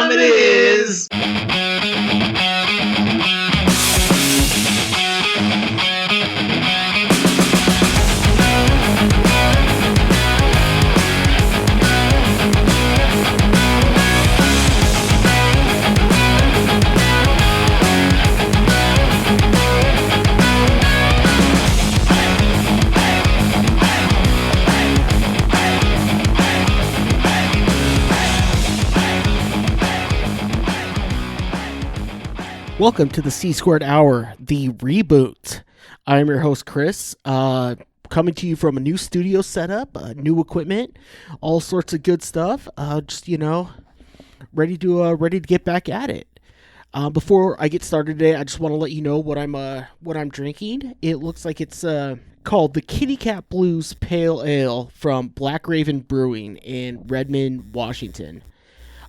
time it is. Welcome to the C-Squared Hour, the Reboot. I am your host, Chris, coming to you from a new studio setup, new equipment, all sorts of good stuff. Ready to get back at it. Before I get started today, I just want to let you know what I'm drinking. It looks like it's called the Kitty Cat Blues Pale Ale from Black Raven Brewing in Redmond, Washington.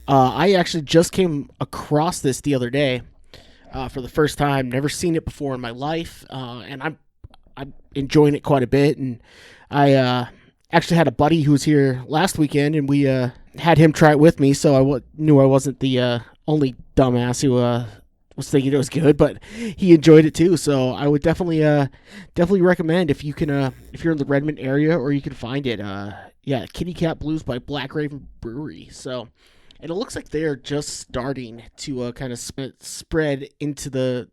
I actually just came across this the other day. For the first time, never seen it before in my life, and I'm enjoying it quite a bit. And I actually had a buddy who was here last weekend, and we had him try it with me, so I knew I wasn't the only dumbass who was thinking it was good, but he enjoyed it too. So I would definitely recommend if you're in the Redmond area or you can find it. Kitty Cat Blues by Black Raven Brewery. So. And it looks like they're just starting to kind of spread into the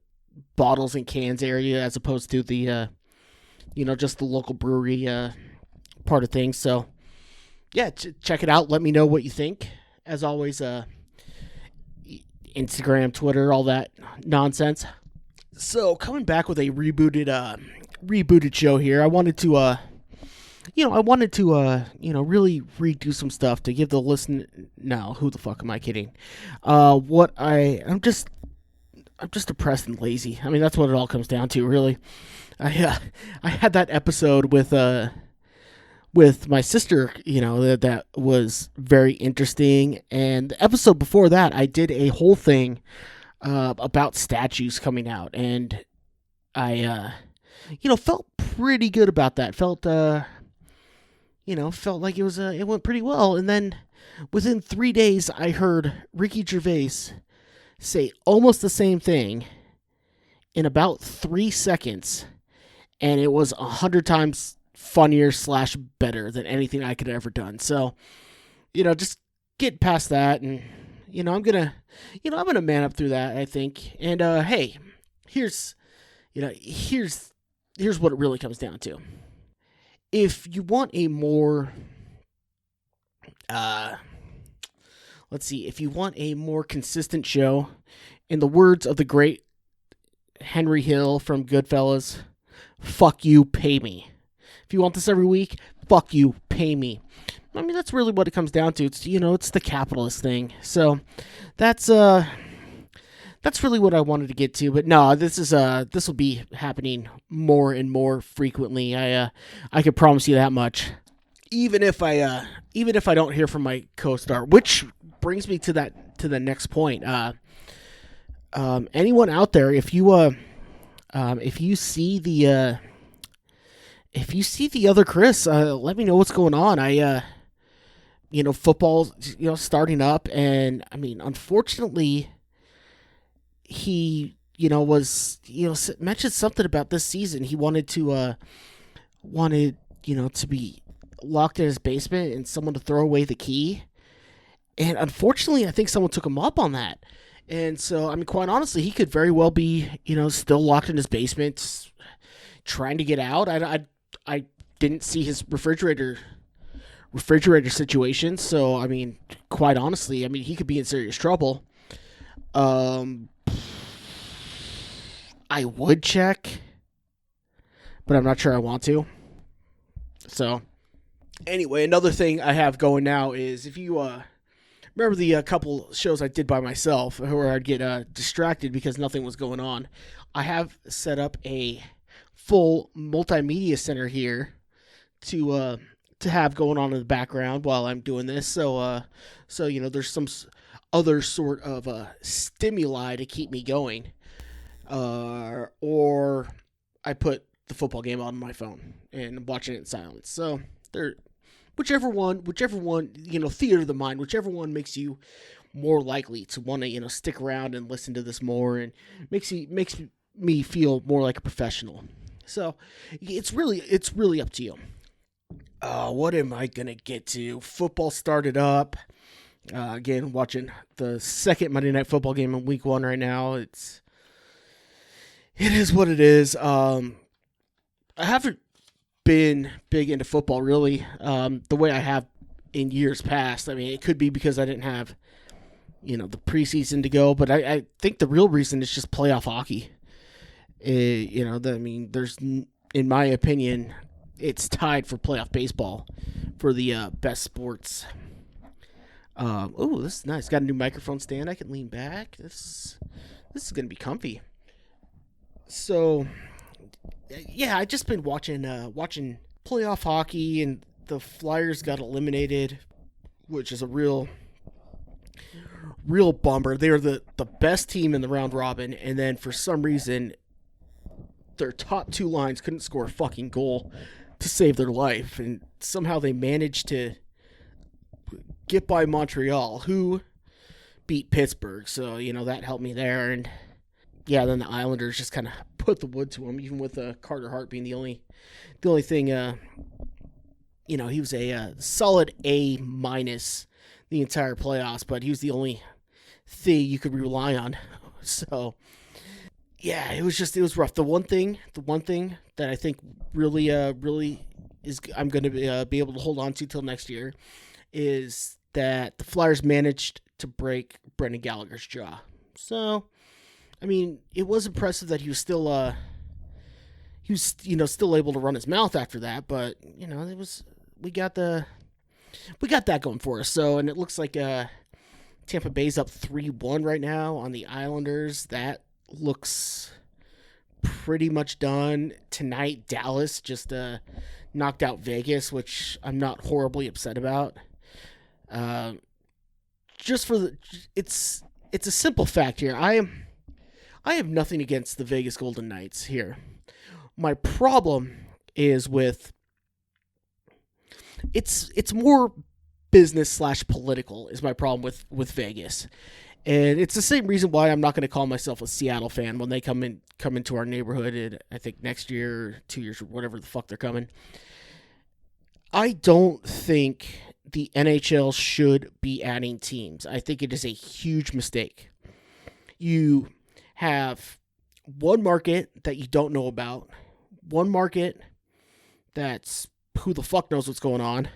bottles and cans area as opposed to the, just the local brewery part of things. So, yeah, check it out. Let me know what you think. As always, Instagram, Twitter, all that nonsense. So, coming back with a rebooted show here, I wanted to... really redo some stuff to give the listener. No, who the fuck am I kidding? I'm just depressed and lazy. I mean, that's what it all comes down to, really. I had that episode with my sister. That was very interesting. And the episode before that, I did a whole thing about statues coming out, and I felt pretty good about that. Felt like it went pretty well. And then within 3 days, I heard Ricky Gervais say almost the same thing in about 3 seconds. And it was 100 times funnier / better than anything I could have ever done. So, just get past that. And, I'm going to man up through that, I think. And, hey, here's what it really comes down to. If you want a more, if you want a more consistent show, in the words of the great Henry Hill from Goodfellas, fuck you, pay me. If you want this every week, fuck you, pay me. I mean, that's really what it comes down to. It's, it's the capitalist thing. So that's really what I wanted to get to, but no, this will be happening more and more frequently. I can promise you that much. Even if I don't hear from my co-star, which brings me to the next point. Anyone out there, if you see the other Chris, let me know what's going on. Football, starting up, and I mean, unfortunately, he, mentioned something about this season. He wanted to be locked in his basement and someone to throw away the key. And unfortunately, I think someone took him up on that. And so, I mean, quite honestly, he could very well be, still locked in his basement, trying to get out. I didn't see his refrigerator situation. So, I mean, quite honestly, he could be in serious trouble. I would check, but I'm not sure I want to. So, anyway, another thing I have going now is if you remember the couple shows I did by myself where I'd get distracted because nothing was going on, I have set up a full multimedia center here to have going on in the background while I'm doing this. So there's some other sort of stimuli to keep me going. Or I put the football game on my phone and I'm watching it in silence. So whichever one, theater of the mind, whichever one makes you more likely to want to stick around and listen to this more, and makes me feel more like a professional. So it's really up to you. What am I gonna get to? Football started up again. Watching the second Monday Night Football game in Week 1 right now. It is what it is. I haven't been big into football really, the way I have in years past. I mean, it could be because I didn't have the preseason to go, but I think the real reason is just playoff hockey. There's, in my opinion, it's tied for playoff baseball for the best sports. Oh, this is nice. Got a new microphone stand. I can lean back. This is gonna be comfy. So, yeah, I just been watching playoff hockey, and the Flyers got eliminated, which is a real bummer. They're the best team in the round robin, and then for some reason, their top two lines couldn't score a fucking goal to save their life, and somehow they managed to get by Montreal, who beat Pittsburgh. So that helped me there, and yeah, then the Islanders just kind of put the wood to him, even with Carter Hart being the only thing. He was a solid A minus the entire playoffs, but he was the only thing you could rely on. So yeah, it was rough. The one thing that I think really is I'm going to be able to hold on to till next year is that the Flyers managed to break Brendan Gallagher's jaw. So, I mean, it was impressive that he was still still able to run his mouth after that, but we got that going for us. So, and it looks like Tampa Bay's up 3-1 right now on the Islanders. That looks pretty much done. Tonight, Dallas just knocked out Vegas, which I'm not horribly upset about. It's a simple fact here. I have nothing against the Vegas Golden Knights here. My problem is with it's more business / political is my problem with Vegas. And it's the same reason why I'm not going to call myself a Seattle fan when they come into our neighborhood. And I think next year, or 2 years, or whatever the fuck they're coming. I don't think the NHL should be adding teams. I think it is a huge mistake. You have one market that you don't know about, one market that's who the fuck knows what's going on.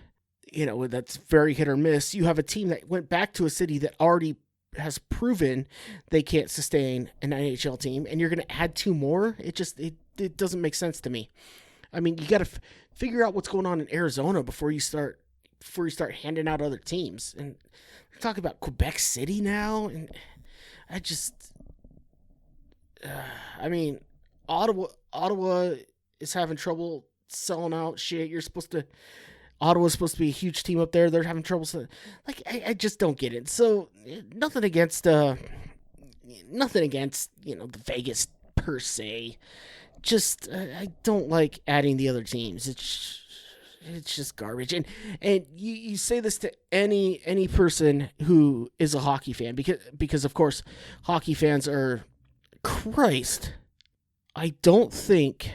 That's very hit or miss. You have a team that went back to a city that already has proven they can't sustain an NHL team, and you're going to add two more. It doesn't make sense to me. I mean, you got to figure out what's going on in Arizona before you start handing out other teams. And we're talking about Quebec City now, and Ottawa is having trouble selling out shit. Ottawa's supposed to be a huge team up there. They're having trouble. I just don't get it. So nothing against the Vegas per se. Just I don't like adding the other teams. It's just garbage. And you say this to any person who is a hockey fan because of course hockey fans are Christ. I don't think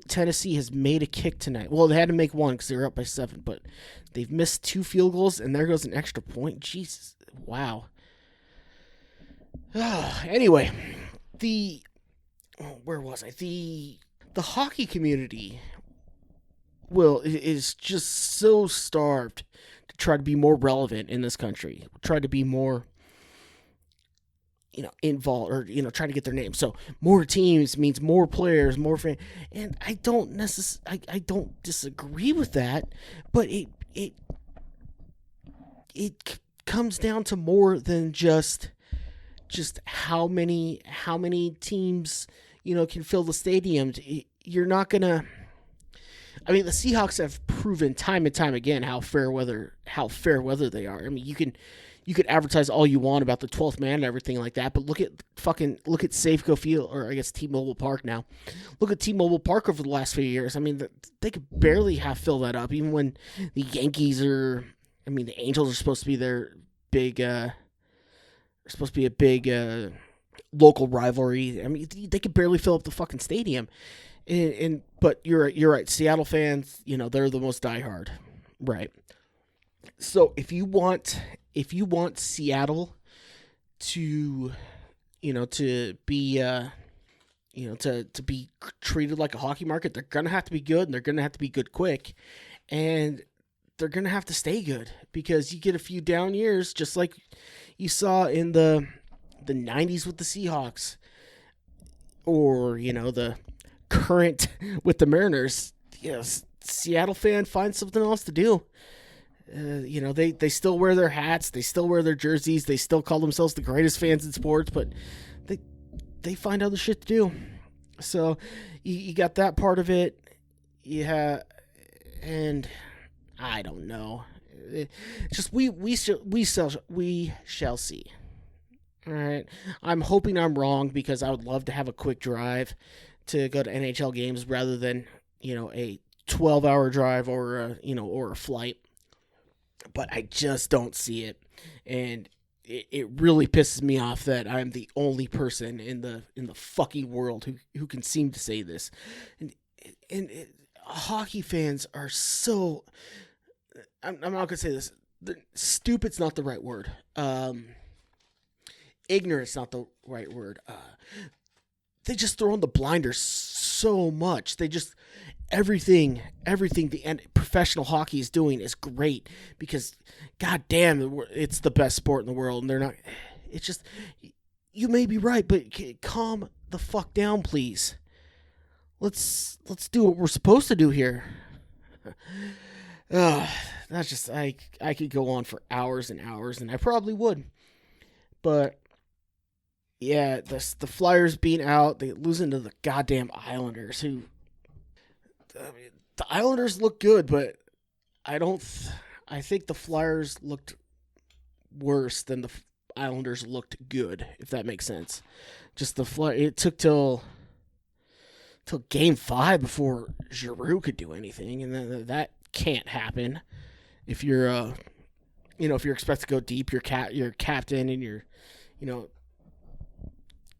Tennessee has made a kick tonight. Well, they had to make one because they were up by 7, but they've missed 2 field goals, and there goes an extra point. Jesus, wow. Anyway, where was I? The hockey community is just so starved to try to be more relevant in this country. Try to be more involved, or trying to get their name. So more teams means more players, more fans, and I don't disagree with that, but it comes down to more than just how many teams can fill the stadiums. You're not gonna. I mean, the Seahawks have proven time and time again how fair weather they are. I mean, you could advertise all you want about the 12th man and everything like that, but look at Safeco Field, or I guess T-Mobile Park now. Look at T-Mobile Park over the last few years. I mean, they could barely fill that up, even when the Yankees are I mean, the Angels are supposed to be their big, supposed to be a big local rivalry. I mean, they could barely fill up the fucking stadium. But you're right. Seattle fans, they're the most diehard, right? So if you want Seattle to to be to be treated like a hockey market, they're gonna have to be good, and they're gonna have to be good quick, and they're gonna have to stay good, because you get a few down years, just like you saw in the '90s with the Seahawks, or the current with the Mariners. Yes, Seattle fan finds something else to do. They still wear their hats, they still wear their jerseys, they still call themselves the greatest fans in sports, but they they find other shit to do. So you got that part of it. Yeah, and I don't know. Just we shall see. All right. I'm hoping I'm wrong, because I would love to have a quick drive to go to NHL games rather than a 12-hour drive, or a flight. But I just don't see it, and it really pisses me off that I'm the only person in the fucking world who can seem to say this, and hockey fans are so. I'm not gonna say this. Stupid's not the right word. Ignorance not the right word. They just throw on the blinders so much. They just everything the professional hockey is doing is great, because god damn, it's the best sport in the world, and they're not. It's just, you may be right, but calm the fuck down, please. Let's do what we're supposed to do here. That's just, I could go on for hours and hours, and I probably would, but yeah, the Flyers being out, they losing to the goddamn Islanders, who, I mean, the Islanders look good, but I don't. I think the Flyers looked worse than the Islanders looked good, if that makes sense. Just it took till Game 5 before Giroux could do anything, and then that can't happen if you're if you're expected to go deep. Your captain, and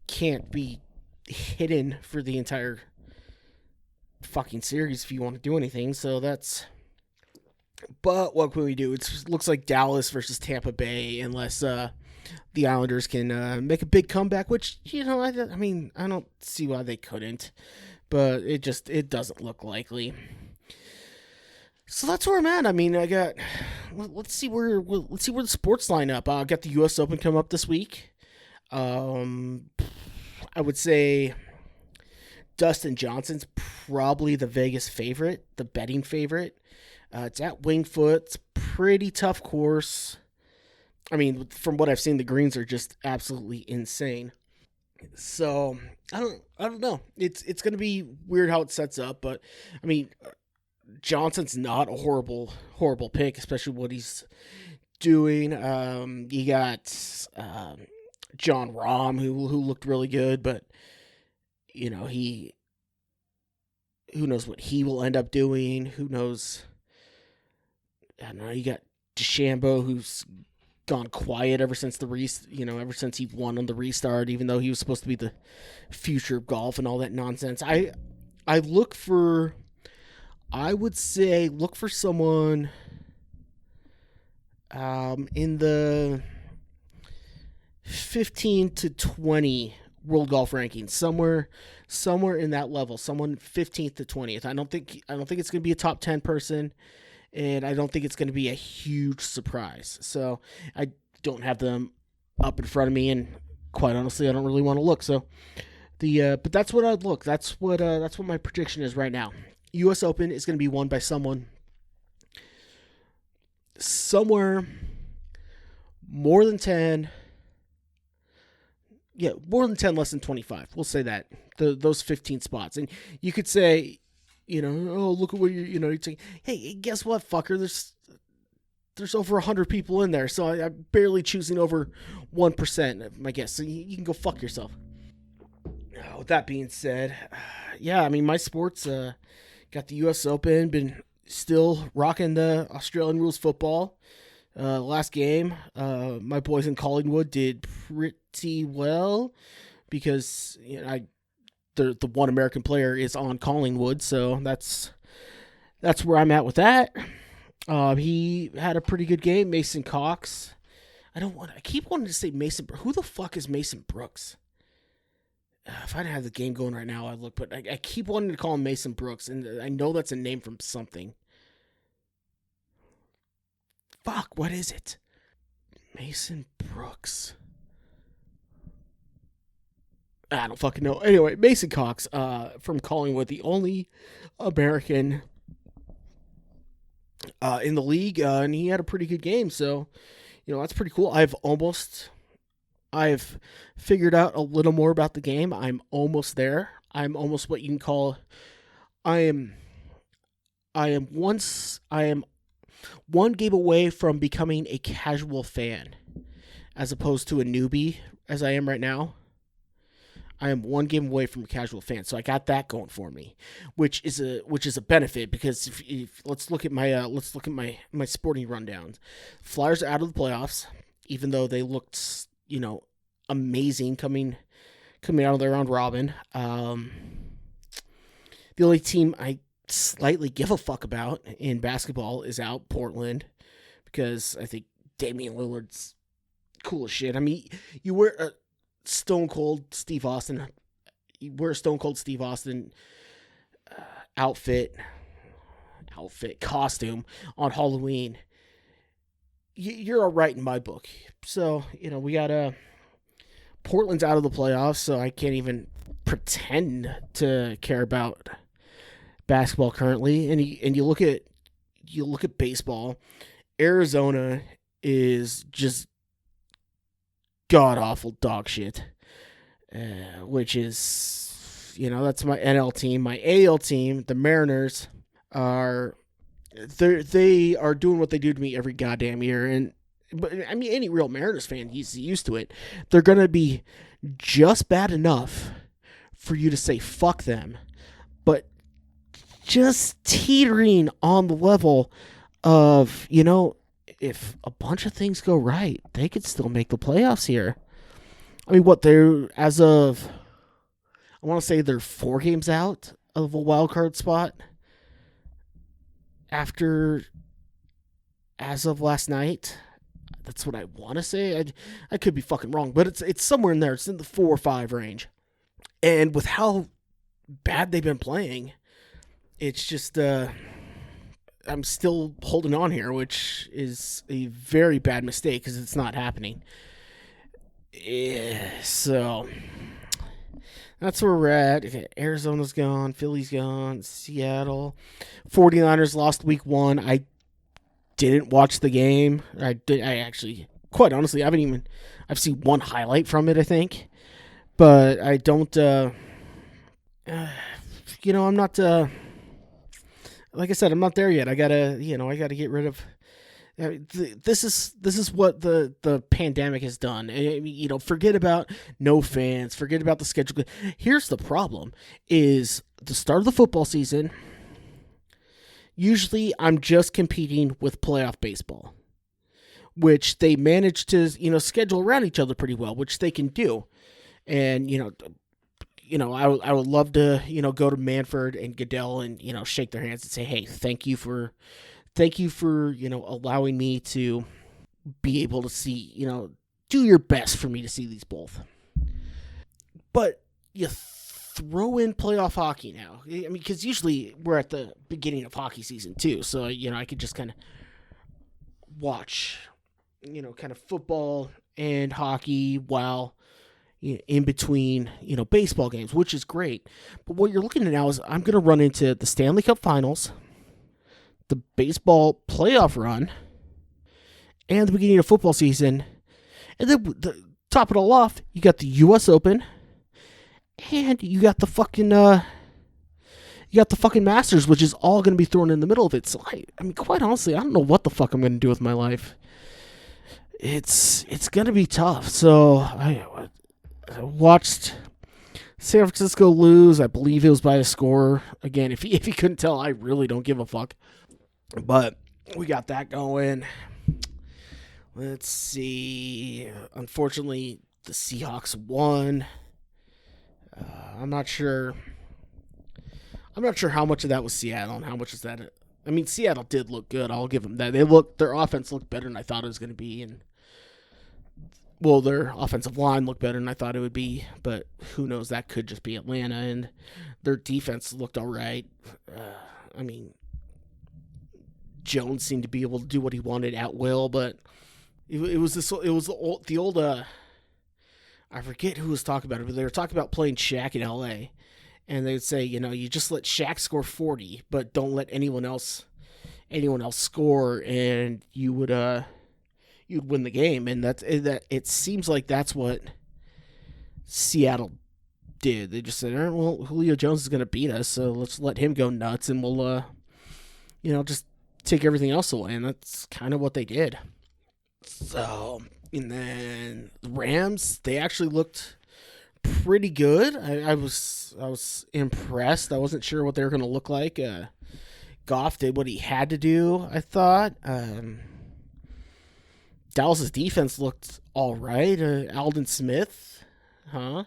can't be hidden for the entire fucking series if you want to do anything. So that's. But what can we do? It looks like Dallas versus Tampa Bay, unless the Islanders can make a big comeback. Which I mean, I don't see why they couldn't, but it doesn't look likely. So that's where I'm at. I mean, let's see where the sports line up. I got the U.S. Open come up this week. I would say Dustin Johnson's probably the Vegas favorite, the betting favorite. It's at Winged Foot. It's a pretty tough course. I mean, from what I've seen, the greens are just absolutely insane. So I don't know. It's going to be weird how it sets up, but I mean, Johnson's not a horrible pick, especially what he's doing. You got John Rahm, who looked really good, but he, who knows what he will end up doing? Who knows? I don't know. You got DeChambeau, who's gone quiet ever since ever since he won on the restart, even though he was supposed to be the future of golf and all that nonsense. I would say look for someone in the 15 to 20 world golf rankings, somewhere in that level, someone 15th to 20th. I don't think it's going to be a top 10 person, and I don't think it's going to be a huge surprise. So I don't have them up in front of me, and quite honestly, I don't really want to look. So but that's what I'd look. That's what my prediction is right now. U.S. Open is going to be won by someone somewhere more than 10. Yeah, more than 10, less than 25. We'll say that. Those 15 spots. And you could say, oh, look at what you're saying. Hey, guess what, fucker? There's over 100 people in there, so I'm barely choosing over 1% of my guess. So you can go fuck yourself. With that being said, yeah, I mean, my sports, got the U.S. Open, been still rocking the Australian rules football. Last game, my boys in Collingwood did pretty well because the one American player is on Collingwood, so that's where I'm at with that. He had a pretty good game. Mason Cox. I keep wanting to say Mason. Who the fuck is Mason Brooks? If I didn't have the game going right now, I'd look. But I keep wanting to call him Mason Brooks, and I know that's a name from something. Fuck, what is it? Mason Brooks. I don't fucking know. Anyway, Mason Cox, from Collingwood, the only American in the league, and he had a pretty good game. So, that's pretty cool. I've figured out a little more about the game. I'm almost there. I'm almost what you can call. I am. I am one game away from becoming a casual fan, as opposed to a newbie as I am right now. I am one game away from a casual fan, so I got that going for me, which is a benefit because if let's look at my sporting rundowns. Flyers are out of the playoffs, even though they looked amazing coming out of their round robin. The only team I slightly give a fuck about in basketball is out, Portland, because I think Damian Lillard's cool as shit. I mean, you wear a Stone Cold Steve Austin. You wear a Stone Cold Steve Austin outfit, costume on Halloween. You're all right in my book. So, we got Portland's out of the playoffs, so I can't even pretend to care about basketball currently. And you look at baseball. Arizona is just god awful dog shit, which is that's my NL team. My AL team, the Mariners, they are doing what they do to me every goddamn year, but I mean any real Mariners fan, he's used to it. They're gonna be just bad enough for you to say fuck them, but just teetering on the level of if a bunch of things go right, they could still make the playoffs here. I mean, they're as of, I want to say they're 4 games out of a wild card spot as of last night. That's what I want to say. I could be fucking wrong, but it's somewhere in there. It's in the 4 or 5 range. And with how bad they've been playing, it's just I'm still holding on here, which is a very bad mistake because it's not happening. Yeah, so that's where we're at. Okay, Arizona's gone, Philly's gone, Seattle. 49ers lost week 1. I didn't watch the game. I actually, quite honestly, I've seen one highlight from it, I think. But I don't, I'm not, like I said, I'm not there yet. I gotta get rid of. This is what the pandemic has done. Forget about no fans. Forget about the schedule. Here's the problem: is the start of the football season. Usually, I'm just competing with playoff baseball, which they manage to schedule around each other pretty well, which they can do, and I would love to, go to Manford and Goodell and, shake their hands and say, hey, thank you for, allowing me to be able to see, do your best for me to see these both. But you throw in playoff hockey now. I mean, because usually we're at the beginning of hockey season too. So, I could just kind of watch, kind of football and hockey while in between, baseball games, which is great. But what you're looking at now is I'm going to run into the Stanley Cup Finals, the baseball playoff run, and the beginning of football season. And then top it all off, you got the U.S. Open, and you got the fucking Masters, which is all going to be thrown in the middle of it. So I mean, quite honestly, I don't know what the fuck I'm going to do with my life. It's going to be tough. So I watched San Francisco lose. I believe it was by a score. Again, if you couldn't tell, I really don't give a fuck. But we got that going. Let's see. Unfortunately, the Seahawks won. I'm not sure. I'm not sure how much of that was Seattle and how much is that. I mean, Seattle did look good. I'll give them that. Their offense looked better than I thought it was going to be, and well, their offensive line looked better than I thought it would be. But who knows? That could just be Atlanta, and their defense looked all right. I mean, Jones seemed to be able to do what he wanted at will, but it was this. It was the old. I forget who was talking about it, but they were talking about playing Shaq in L.A. And they would say, you just let Shaq score 40, but don't let anyone else score, and you'd win the game. And that it seems like that's what Seattle did. They just said, all right, well, Julio Jones is going to beat us, so let's let him go nuts, and we'll just take everything else away. And that's kind of what they did. So, and then the Rams, they actually looked pretty good. I was impressed. I wasn't sure what they were going to look like. Goff did what he had to do, I thought. Dallas's defense looked all right. Aldon Smith, I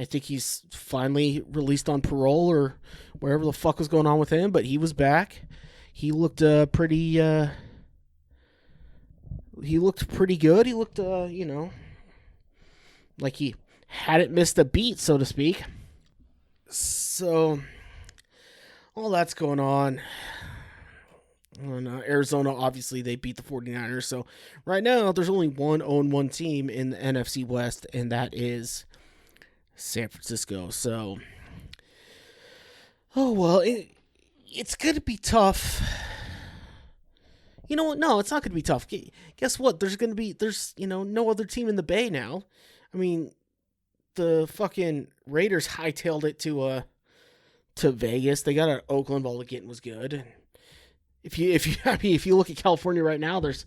think he's finally released on parole or wherever the fuck was going on with him, but he was back. He looked pretty good. He looked, like he hadn't missed a beat, so to speak. So, all that's going on. Arizona, obviously, they beat the 49ers. So, right now, there's only one 0-1 team in the NFC West, and that is San Francisco. So, it's going to be tough. You know what? No, it's not going to be tough. Guess what? There's no other team in the Bay now. I mean, the fucking Raiders hightailed it to Vegas. They got out of Oakland while the getting was good. If you look at California right now, there's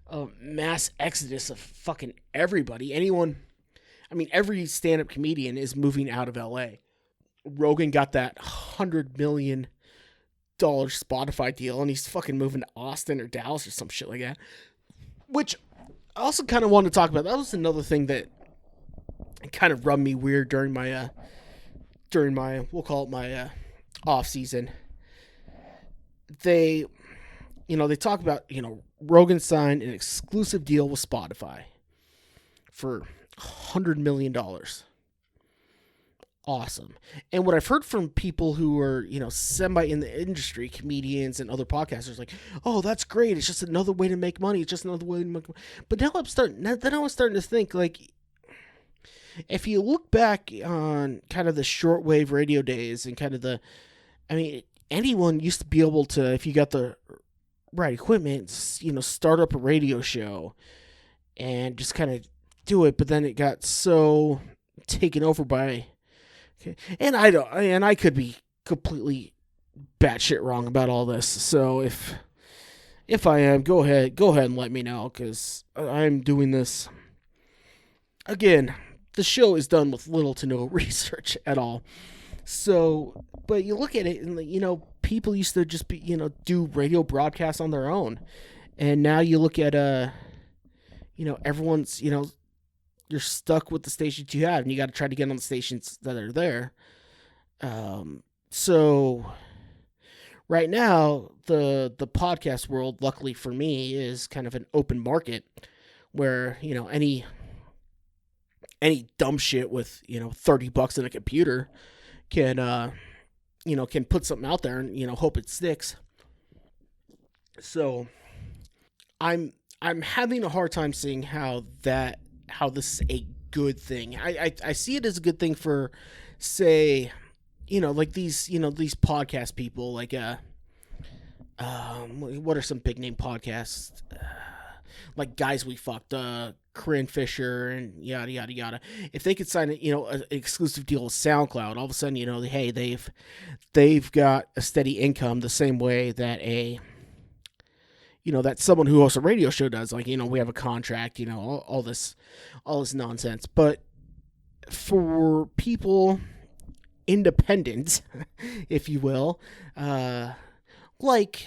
a mass exodus of fucking everybody. Every stand-up comedian is moving out of LA. Rogan got that $100 million Spotify deal, and he's fucking moving to Austin or Dallas or some shit like that. Which I also kind of wanted to talk about. That was another thing that kind of rubbed me weird during my we'll call it my off season. They talk about, Rogan signed an exclusive deal with Spotify for $100 million. Awesome. And what I've heard from people who are, semi in the industry, comedians and other podcasters, like, oh, that's great. It's just another way to make money. It's just another way to make money. But now I was starting to think, like, if you look back on kind of the shortwave radio days and kind of anyone used to be able to, if you got the right equipment, start up a radio show and just kind of do it. But then it got so taken over by, and I could be completely batshit wrong about all this. So if I am, go ahead and let me know, because I'm doing this again. The show is done with little to no research at all. So, but you look at it and, people used to just be, do radio broadcasts on their own. And now you look at, everyone's, you're stuck with the stations you have, and you got to try to get on the stations that are there. So right now, the podcast world, luckily for me, is kind of an open market where, any dumb shit with, $30 in a computer can put something out there and, hope it sticks. So I'm having a hard time seeing how this is a good thing. I see it as a good thing for, say, like these podcast people, like, what are some big name podcasts? Like Guys We Fucked, Corinne Fisher, and yada yada yada. If they could sign an exclusive deal with SoundCloud, all of a sudden, hey, they've got a steady income the same way that that someone who hosts a radio show does. Like, we have a contract, all this nonsense. But for people independent, if you will, like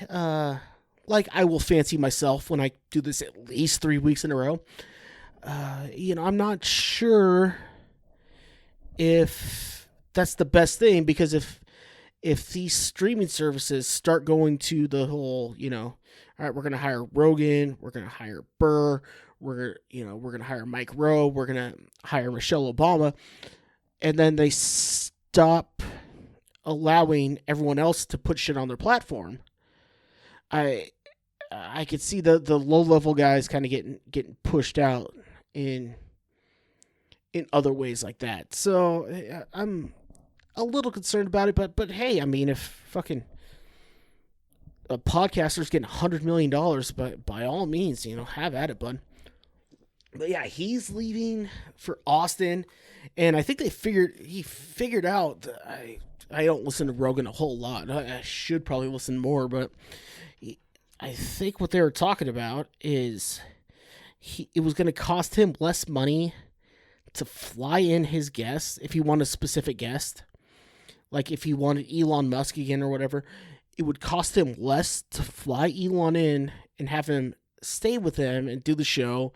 like I will fancy myself when I do this at least 3 weeks in a row. I'm not sure if that's the best thing, because if these streaming services start going to the whole, all right, we're gonna hire Rogan, we're gonna hire Burr, we're gonna hire Mike Rowe, we're gonna hire Michelle Obama, and then they stop allowing everyone else to put shit on their platform. I I could see the low level guys kind of getting pushed out in other ways like that. So I'm a little concerned about it, but hey, I mean, if fucking a podcaster's getting $100 million, but by all means, have at it, bud. But yeah, he's leaving for Austin, and I think he figured out that I don't listen to Rogan a whole lot. I should probably listen more, but I think what they were talking about is it was going to cost him less money to fly in his guests if he wanted a specific guest. Like if he wanted Elon Musk again or whatever, it would cost him less to fly Elon in and have him stay with him and do the show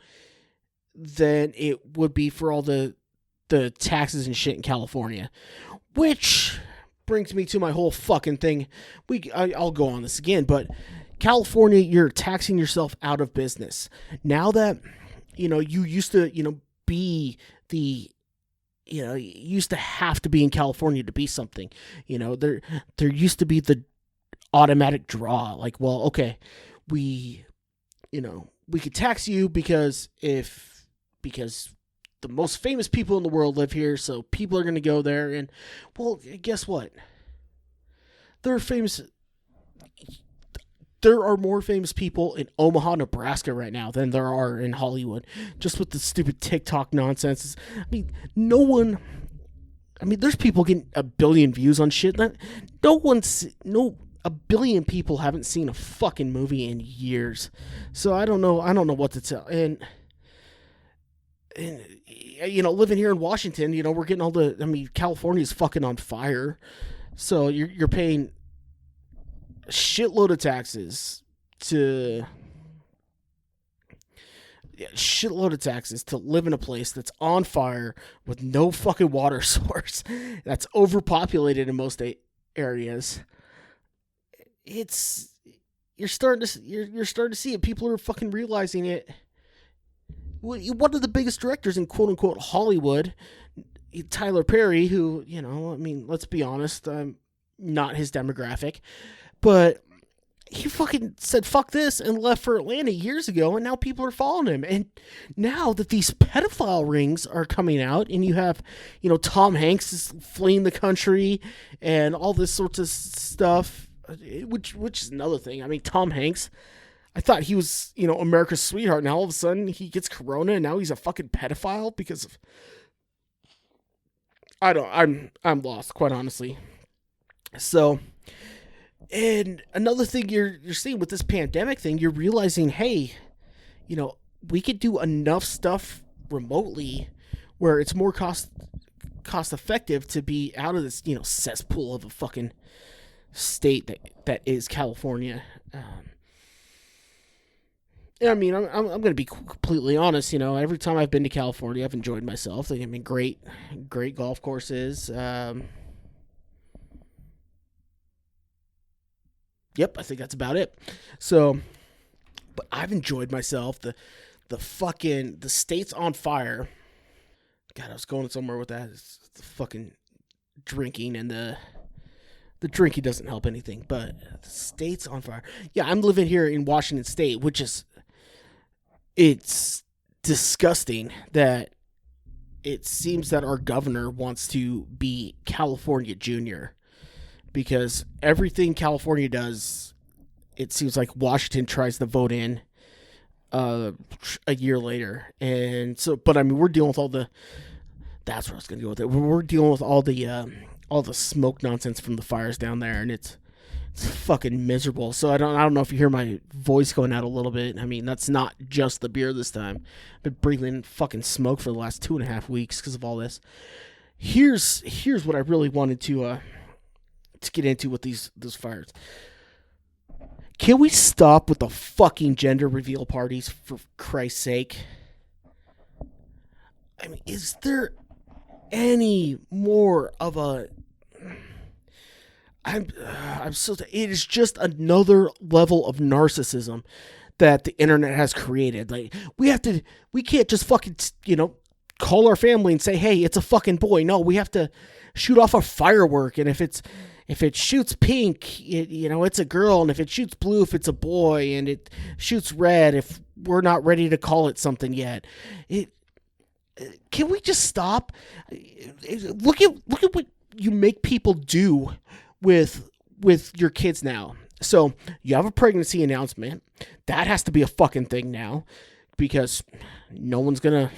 than it would be for all the taxes and shit in California. Which brings me to my whole fucking thing. I'll go on this again, but California, you're taxing yourself out of business. Now that, you used to, be you used to have to be in California to be something. There used to be the automatic draw. Like, well, okay, we could tax you because the most famous people in the world live here, so people are going to go there. And, well, guess what? There are more famous people in Omaha, Nebraska right now than there are in Hollywood, just with the stupid TikTok nonsense. I mean, there's people getting 1 billion views on shit. A billion people haven't seen a fucking movie in years. So I don't know what to tell. And living here in Washington, we're getting California's fucking on fire. So you're paying a shitload of taxes to live in a place that's on fire with no fucking water source, that's overpopulated in most areas. You're starting to see it. People are fucking realizing it. One of the biggest directors in quote unquote Hollywood, Tyler Perry, who, let's be honest, I'm not his demographic, but he fucking said fuck this and left for Atlanta years ago, and now people are following him. And now that these pedophile rings are coming out, and you have, Tom Hanks is fleeing the country and all this sorts of stuff, which is another thing. I mean, Tom Hanks, I thought he was, America's sweetheart. Now all of a sudden he gets corona and now he's a fucking pedophile because of, I'm lost, quite honestly. So, and another thing you're seeing with this pandemic thing, you're realizing, hey, we could do enough stuff remotely where it's more cost effective to be out of this, cesspool of a fucking state that is California. I'm going to be completely honest. Every time I've been to California, I've enjoyed myself. Great golf courses. Yep, I think that's about it. So, but I've enjoyed myself. The state's on fire. God, I was going somewhere with that. It's the fucking drinking, and the drinking doesn't help anything. But the state's on fire. Yeah, I'm living here in Washington State, which is, it's disgusting that it seems that our governor wants to be California Junior, because everything California does, it seems like Washington tries to vote in a year later. And so, but we're dealing with all the, that's where I was going to go with it. We're dealing with all the smoke nonsense from the fires down there, and it's fucking miserable. So I don't know if you hear my voice going out a little bit. That's not just the beer this time. I've been breathing fucking smoke for the last 2.5 weeks because of all this. Here's what I really wanted to get into with those fires. Can we stop with the fucking gender reveal parties, for Christ's sake? I mean, is there any more of a... I'm so... It is just another level of narcissism that the internet has created. Like, we can't just fucking, call our family and say, hey, it's a fucking boy. No, we have to shoot off a firework, and if it shoots pink, it's a girl, and if it shoots blue, if it's a boy, and it shoots red, if we're not ready to call it something yet. Can we just stop? Look at what you make people do with your kids now. So you have a pregnancy announcement. That has to be a fucking thing now, because no one's gonna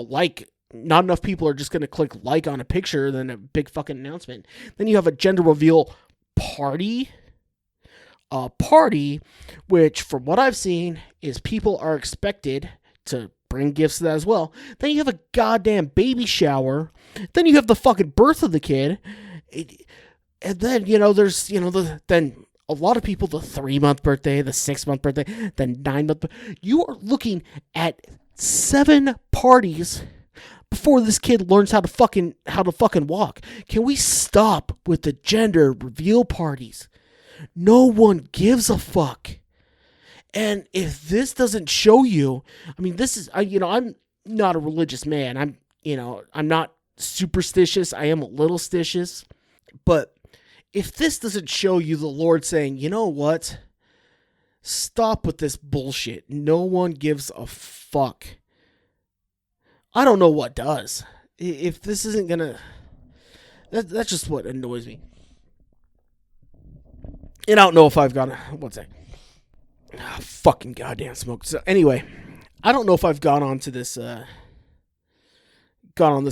like. Not enough people are just gonna click like on a picture than a big fucking announcement. Then you have a gender reveal party. A party, which from what I've seen is people are expected to bring gifts to that as well. Then you have a goddamn baby shower. Then you have the fucking birth of the kid. And then, there's, then a lot of people, the 3-month birthday, the 6-month birthday, the 9-month. You are looking at 7 parties before this kid learns how to fucking walk. Can we stop with the gender reveal parties? No one gives a fuck. And if this doesn't show you, I mean, this is, I'm not a religious man. I'm not superstitious. I am a little stitious. But if this doesn't show you the Lord saying, you know what? Stop with this bullshit. No one gives a fuck. I don't know what does. If this isn't gonna... That's just what annoys me. And I don't know if I've got... One sec. Fucking goddamn smoke. So anyway, I don't know if I've gone on this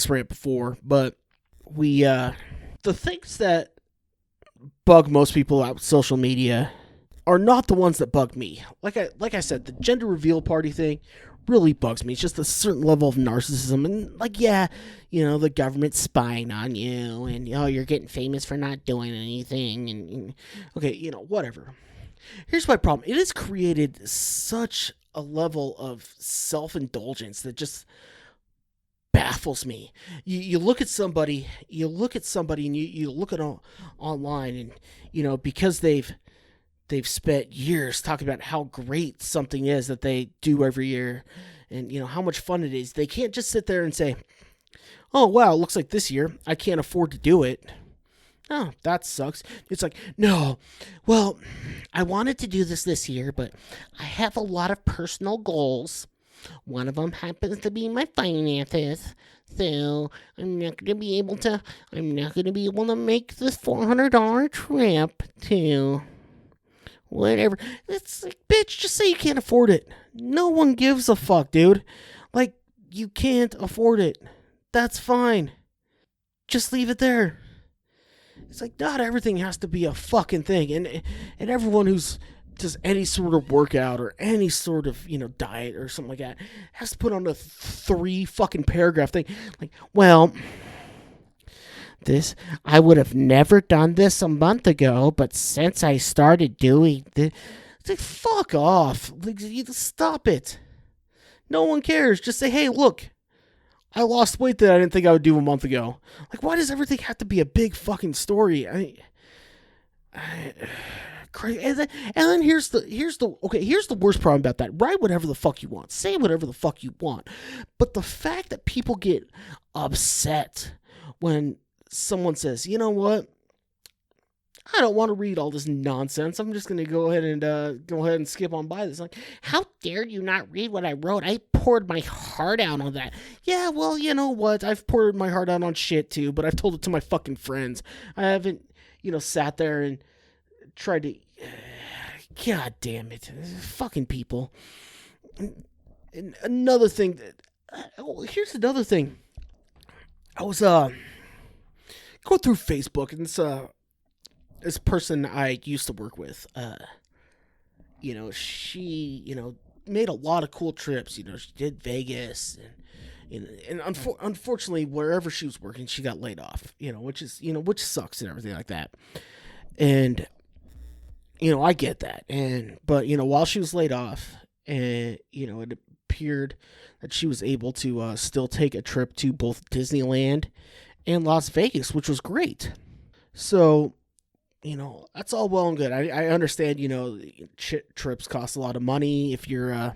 rant before, but the things that bug most people out with social media are not the ones that bug me. Like I said, the gender reveal party thing really bugs me. It's just a certain level of narcissism, and the government's spying on you, and you're getting famous for not doing anything, and okay, whatever. Here's my problem. It has created such a level of self-indulgence that just baffles me. You look at somebody, and you look at online, and because they've spent years talking about how great something is that they do every year, and how much fun it is. They can't just sit there and say, "Oh wow, it looks like this year I can't afford to do it." Oh, that sucks. It's like, no, well, I wanted to do this year, but I have a lot of personal goals. One of them happens to be my finances, so I'm not going to be able to make this $400 trip to whatever. It's like, bitch, just say you can't afford it. No one gives a fuck, dude. Like, you can't afford it. That's fine. Just leave it there. It's like, not everything has to be a fucking thing. And everyone who's does any sort of workout or any sort of, diet or something like that has to put on a 3 fucking paragraph thing. Like, well, I would have never done this a month ago, but since I started doing this, it's like, fuck off. Like, stop it. No one cares. Just say, hey, look, I lost weight that I didn't think I would do a month ago. Like, why does everything have to be a big fucking story? And then here's the worst problem about that. Write whatever the fuck you want. Say whatever the fuck you want. But the fact that people get upset when someone says, you know what? I don't want to read all this nonsense. I'm just going to go ahead and skip on by this. Like, how dare you not read what I wrote? I poured my heart out on that. Yeah, well, you know what? I've poured my heart out on shit too, but I've told it to my fucking friends. I haven't, sat there and tried to... God damn it. Fucking people. And another thing... here's another thing. I was going through Facebook, and this person I used to work with, she, made a lot of cool trips. She did Vegas, and unfortunately, wherever she was working, she got laid off. Which sucks and everything like that. And I get that. But, while she was laid off, and, it appeared that she was able to still take a trip to both Disneyland and Las Vegas, which was great. So, that's all well and good. I understand, trips cost a lot of money. If you're,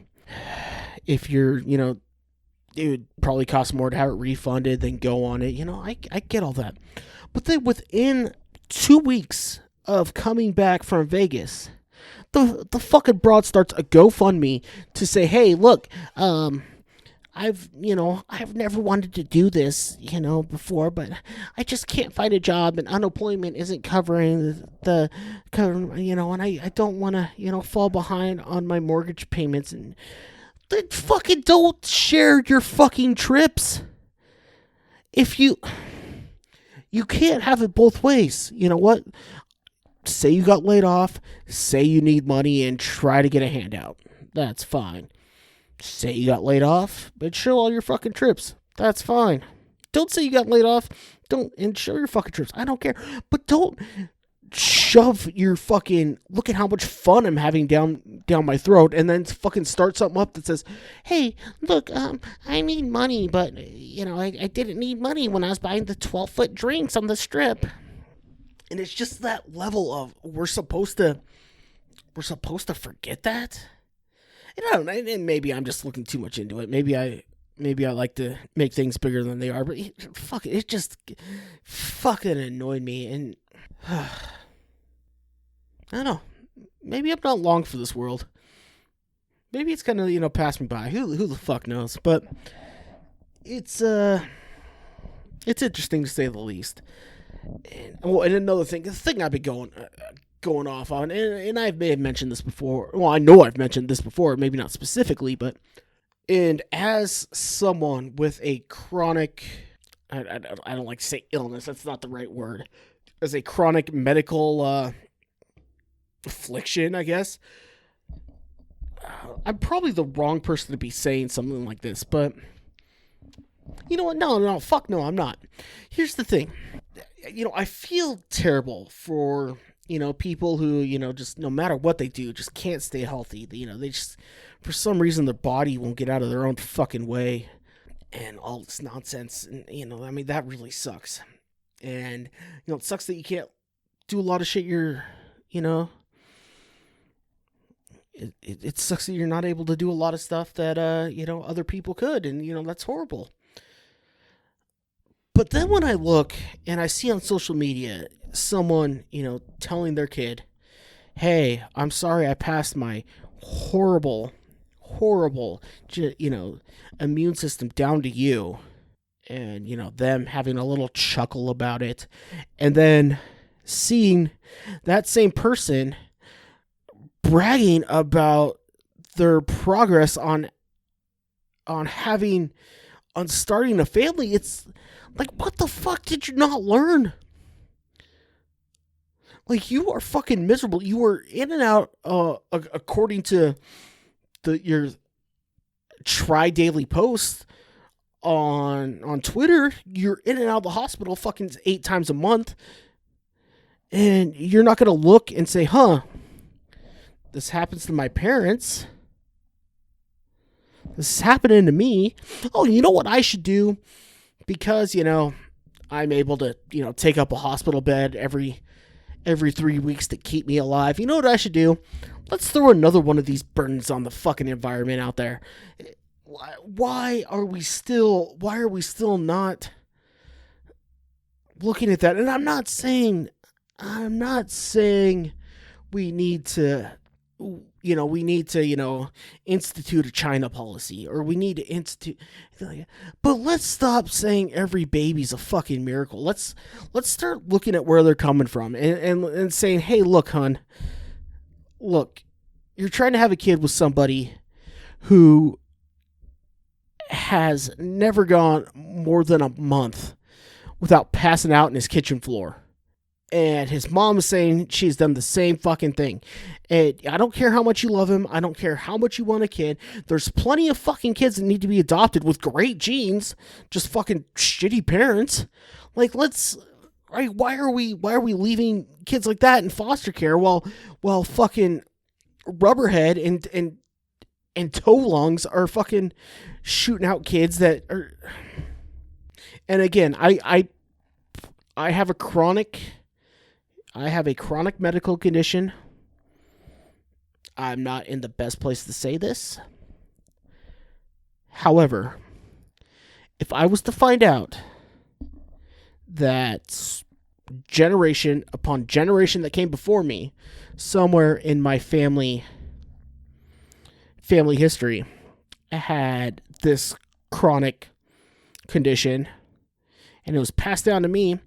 it would probably cost more to have it refunded than go on it. I get all that. But then within 2 weeks of coming back from Vegas, the fucking broad starts a GoFundMe to say, hey, look, I've never wanted to do this, before, but I just can't find a job, and unemployment isn't covering and I don't want to, fall behind on my mortgage payments. And then fucking don't share your fucking trips. If you can't have it both ways. You know what? Say you got laid off, say you need money, and try to get a handout. That's fine. Say you got laid off, but show all your fucking trips. That's fine. Don't say you got laid off, and show your fucking trips. I don't care. But don't shove your fucking, look at how much fun I'm having down my throat, and then fucking start something up that says, hey, look, I need money, but, I didn't need money when I was buying the 12-foot drinks on the Strip. And it's just that level of we're supposed to forget that. And I don't know. And maybe I'm just looking too much into it. Maybe I like to make things bigger than they are. But it just fucking annoyed me. And I don't know. Maybe I'm not long for this world. Maybe it's gonna pass me by. Who the fuck knows? But it's interesting to say the least. And another thing, the thing I've been going off on, and I may have mentioned this before. Well, I know I've mentioned this before, maybe not specifically, but as someone with a chronic, I don't like to say illness. That's not the right word. As a chronic medical affliction, I guess. I'm probably the wrong person to be saying something like this, but you know what? No, fuck no, I'm not. Here's the thing. I feel terrible for, people who, just no matter what they do, just can't stay healthy. They just, for some reason, their body won't get out of their own fucking way and all this nonsense. And, that really sucks. And, it sucks that you can't do a lot of shit it sucks that you're not able to do a lot of stuff that, other people could. And, that's horrible. But then when I look and I see on social media someone, telling their kid, hey, I'm sorry I passed my horrible, immune system down to you. And, them having a little chuckle about it. And then seeing that same person bragging about their progress on starting a family. It's like, what the fuck did you not learn? Like, you are fucking miserable. You were in and out, according to your tri-daily post on Twitter. You're in and out of the hospital fucking 8 times a month. And you're not going to look and say, this happens to my parents. This is happening to me. Oh, you know what I should do? Because, I'm able to, take up a hospital bed every 3 weeks to keep me alive. You know what I should do? Let's throw another one of these burdens on the fucking environment out there. Why are we still not looking at that? And I'm not saying we need to institute a China policy, or we need to institute, but let's stop saying every baby's a fucking miracle. Let's start looking at where they're coming from and saying, hey, look, hon, you're trying to have a kid with somebody who has never gone more than a month without passing out in his kitchen floor. And his mom is saying she's done the same fucking thing. And I don't care how much you love him. I don't care how much you want a kid. There's plenty of fucking kids that need to be adopted with great genes. Just fucking shitty parents. Like, let's right? Why are we leaving kids like that in foster care while fucking Rubberhead and Toe Lungs are fucking shooting out kids that are. And again, I have a chronic medical condition. I'm not in the best place to say this. However, if I was to find out that generation upon generation that came before me, somewhere in my family history, had this chronic condition and it was passed down to me,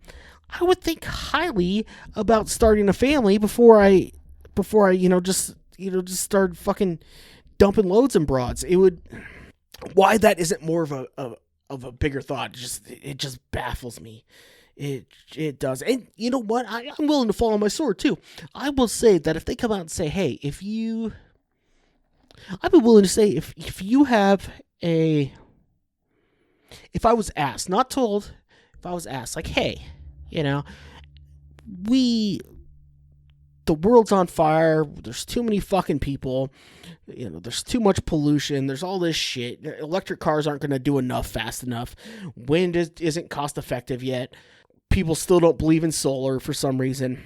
I would think highly about starting a family before I just start fucking dumping loads and broads. It would. Why that isn't more of a bigger thought? It just baffles me. It does. And you know what? I'm willing to fall on my sword too. I will say that if they come out and say, hey, I'd be willing to say if you have a. If I was asked, not told, if I was asked, like, hey, the world's on fire, there's too many fucking people, there's too much pollution, there's all this shit, electric cars aren't going to do enough fast enough, wind isn't cost effective yet, people still don't believe in solar for some reason,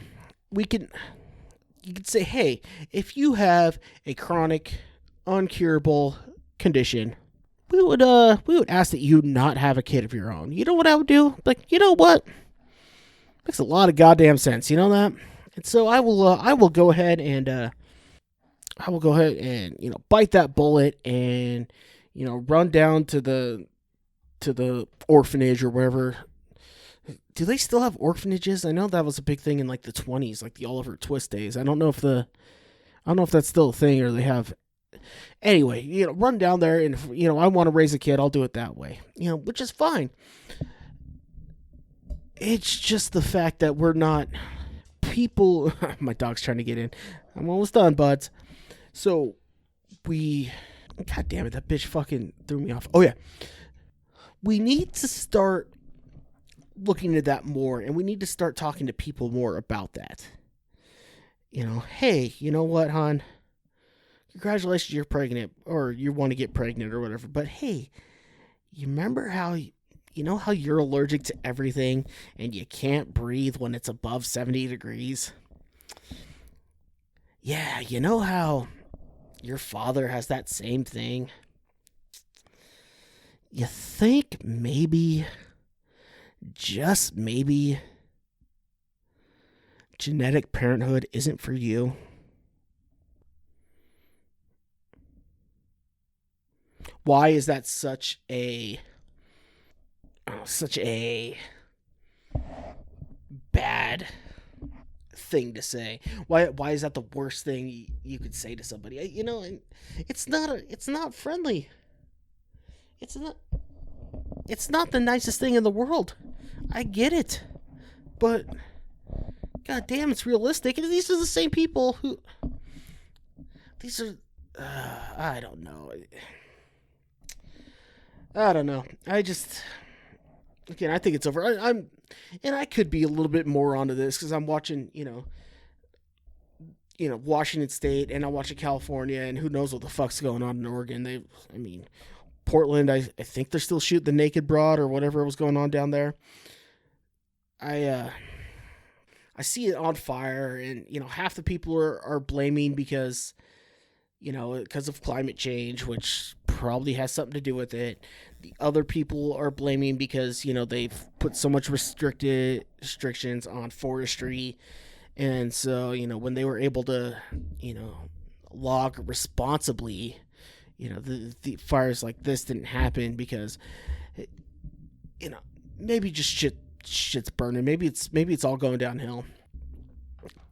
you could say, hey, if you have a chronic, uncurable condition, we would ask that you not have a kid of your own. You know what I would do? Like, you know what? Makes a lot of goddamn sense. You know that? And so I will go ahead and bite that bullet and run down to the orphanage or wherever. Do they still have orphanages? I know that was a big thing in like the 20s, like the Oliver Twist days. I don't know if that's still a thing or they have. Anyway, run down there and if, I want to raise a kid, I'll do it that way. Which is fine. It's just the fact that we're not people. My dog's trying to get in. I'm almost done, buds. So God damn it, that bitch fucking threw me off. Oh yeah, we need to start looking into that more, and we need to start talking to people more about that. Hey, you know what, hon? Congratulations, you're pregnant, or you want to get pregnant, or whatever. But hey, you remember how how you're allergic to everything and you can't breathe when it's above 70 degrees? Yeah, you know how your father has that same thing? You think maybe, just maybe, genetic parenthood isn't for you? Why is that such a bad thing to say? Why is that the worst thing you could say to somebody? It's not friendly. It's not the nicest thing in the world. I get it. But god damn, it's realistic. And these are the same people who I don't know. Again, I think it's over. And I could be a little bit more onto this because I'm watching, Washington State, and I'm watching California, and who knows what the fuck's going on in Oregon. Portland, I think they're still shooting the naked broad or whatever was going on down there. I see it on fire, and half the people are blaming because of climate change, which probably has something to do with it. The other people are blaming because they've put so much restrictions on forestry, and so when they were able to log responsibly, the fires like this didn't happen because maybe just shit's burning. Maybe it's all going downhill.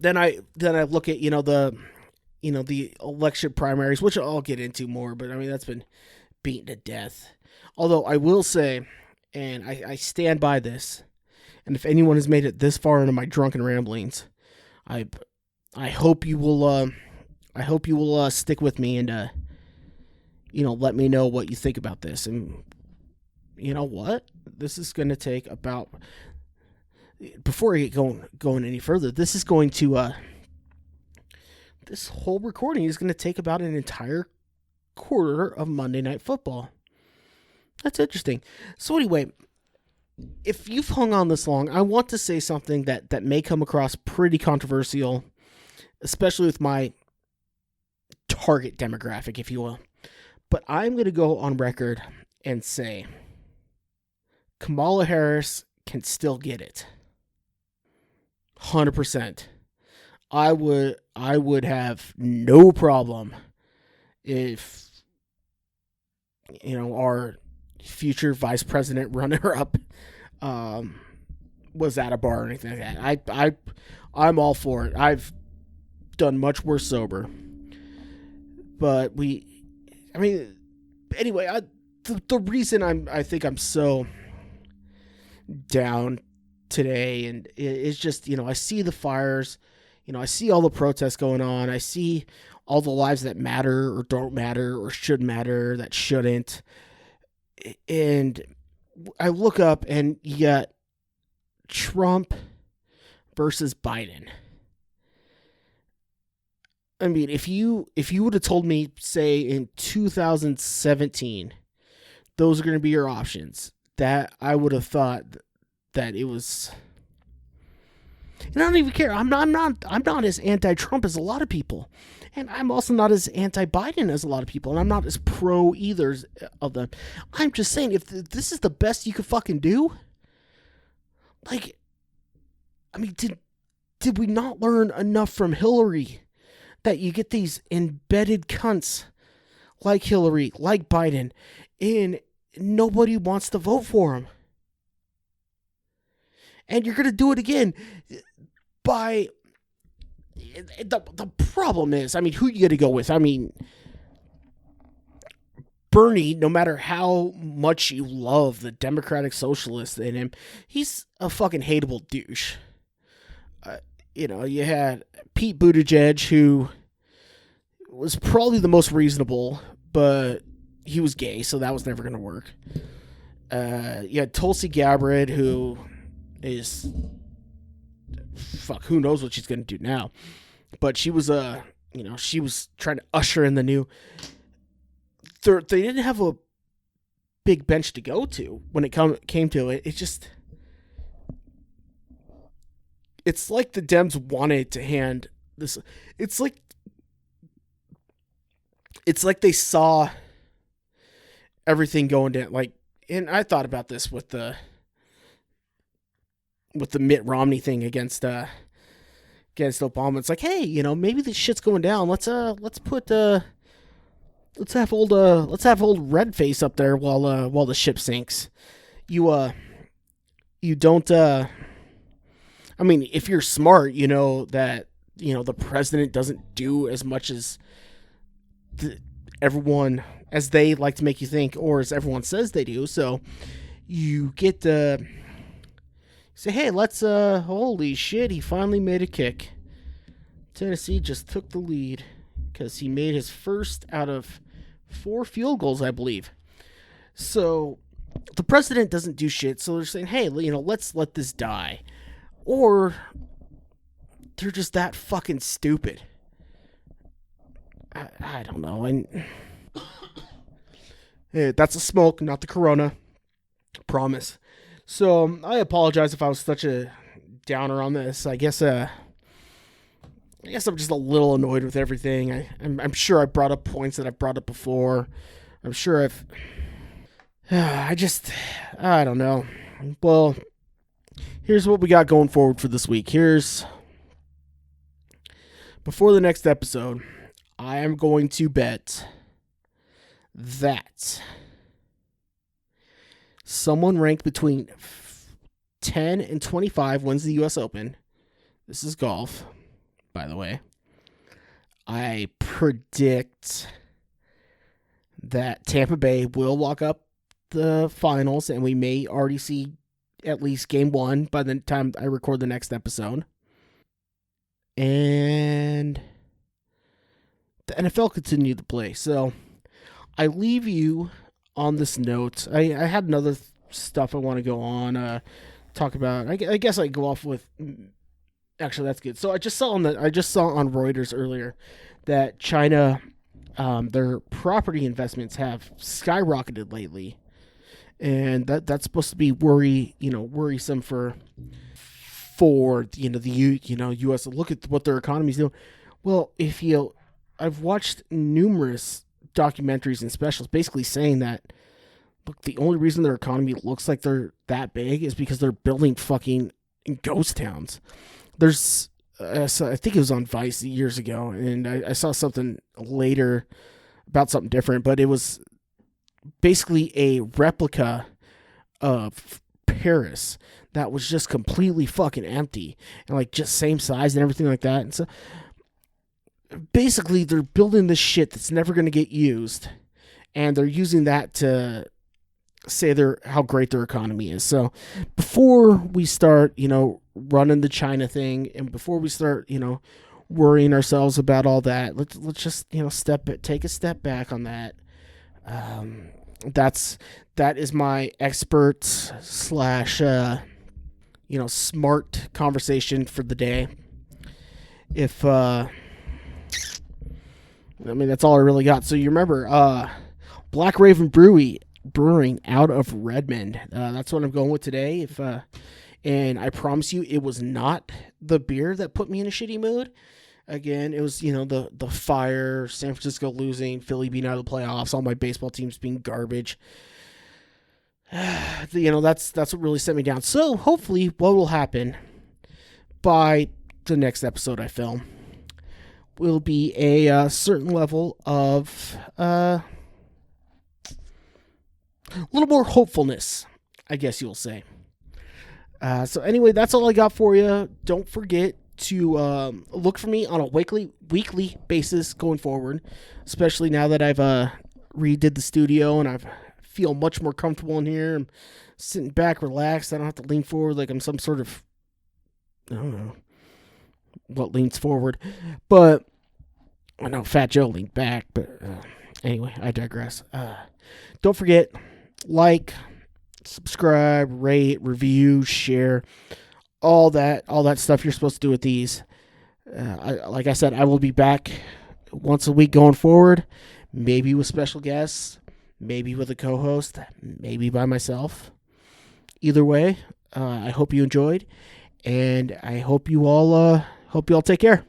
Then I look at the election primaries, which I'll get into more, but that's been beaten to death. Although I will say, and I stand by this, and if anyone has made it this far into my drunken ramblings, I hope you will stick with me and let me know what you think about this. And you know what? This is going to take about before I get going any further, this is going to this whole recording is going to take about an entire quarter of Monday Night Football. That's interesting. So anyway, if you've hung on this long, I want to say something that may come across pretty controversial, especially with my target demographic, if you will. But I'm going to go on record and say Kamala Harris can still get it. 100%. I would have no problem if our future vice president runner up was at a bar or anything like that. I'm all for it. I've done much worse sober. But anyway, the reason I think I'm so down today and it's just, I see the fires, I see all the protests going on. I see all the lives that matter or don't matter or should matter that shouldn't. And I look up and you got Trump versus Biden. I mean, if you would have told me, say, in 2017, those are going to be your options, that I would have thought that it was. And I don't even care. I'm not as anti-Trump as a lot of people, and I'm also not as anti-Biden as a lot of people, and I'm not as pro either of them. I'm just saying, if this is the best you could fucking do, like, I mean, did we not learn enough from Hillary? That you get these embedded cunts like Hillary, like Biden, and nobody wants to vote for them. And you're going to do it again by... The problem is, I mean, who are you going to go with? I mean, Bernie, no matter how much you love the Democratic Socialist in him, he's a fucking hateable douche. You had Pete Buttigieg, who was probably the most reasonable, but he was gay, so that was never going to work. You had Tulsi Gabbard, who is... Fuck, who knows what she's going to do now. But she was, she was trying to usher in the new... They didn't have a big bench to go to when it came to it. It just... It's like the Dems wanted to hand this. It's like they saw everything going down. Like, and I thought about this with the Mitt Romney thing against Obama. It's like, hey, maybe this shit's going down. Let's have old red face up there while the ship sinks. You don't. I mean, if you're smart, you know that the president doesn't do as much as everyone as they like to make you think, or as everyone says they do. So you get to say, hey, let's holy shit, he finally made a kick. Tennessee just took the lead because he made his first out of 4 field goals, I believe. So the president doesn't do shit. So they're saying, hey, let's let this die. Or they're just that fucking stupid. I don't know. And hey, that's a smoke, not the corona. Promise. So I apologize if I was such a downer on this. I guess I'm just a little annoyed with everything. I'm sure I brought up points that I've brought up before. I'm sure I don't know. Well, here's what we got going forward for this week. Before the next episode, I am going to bet that someone ranked between 10 and 25 wins the U.S. Open. This is golf, by the way. I predict that Tampa Bay will lock up the finals, and we may already see at least game 1 by the time I record the next episode. And the NFL continued to play. So I leave you on this note. I had another stuff I want to go on. talk about. I guess I go off with. Actually, that's good. So I just saw on Reuters earlier that China, their property investments have skyrocketed lately, and that's supposed to be worrisome for the U.S. Look at what their economy's doing. Well, I've watched numerous documentaries and specials basically saying that look, the only reason their economy looks like they're that big is because they're building fucking ghost towns. There's I think it was on Vice years ago, and I saw something later about something different, but it was basically a replica of Paris that was just completely fucking empty and like just same size and everything like that. And so basically they're building this shit that's never going to get used, and they're using that to say how great their economy is. So before we start, running the China thing, and before we start, worrying ourselves about all that, let's just take a step back on that. That is my expert slash smart conversation for the day. If that's all I really got. So you remember Black Raven Brewing out of Redmond. That's what I'm going with today. And I promise you, it was not the beer that put me in a shitty mood. Again, it was the fire, San Francisco losing, Philly being out of the playoffs, all my baseball teams being garbage. That's what really set me down. So hopefully, what will happen by the next episode I film will be a certain level of a little more hopefulness, I guess you'll say. So anyway, that's all I got for you. Don't forget to look for me on a weekly basis going forward, especially now that I've redid the studio and I feel much more comfortable in here. I'm sitting back, relaxed. I don't have to lean forward like I'm some sort of, I don't know what leans forward, but I know Fat Joe leaned back. But anyway, I digress. Don't forget, like, subscribe, rate, review, share, all that stuff you're supposed to do with these. Like I said, I will be back once a week going forward, maybe with special guests, maybe with a co-host, maybe by myself. Either way, I hope you enjoyed, and I hope you all take care.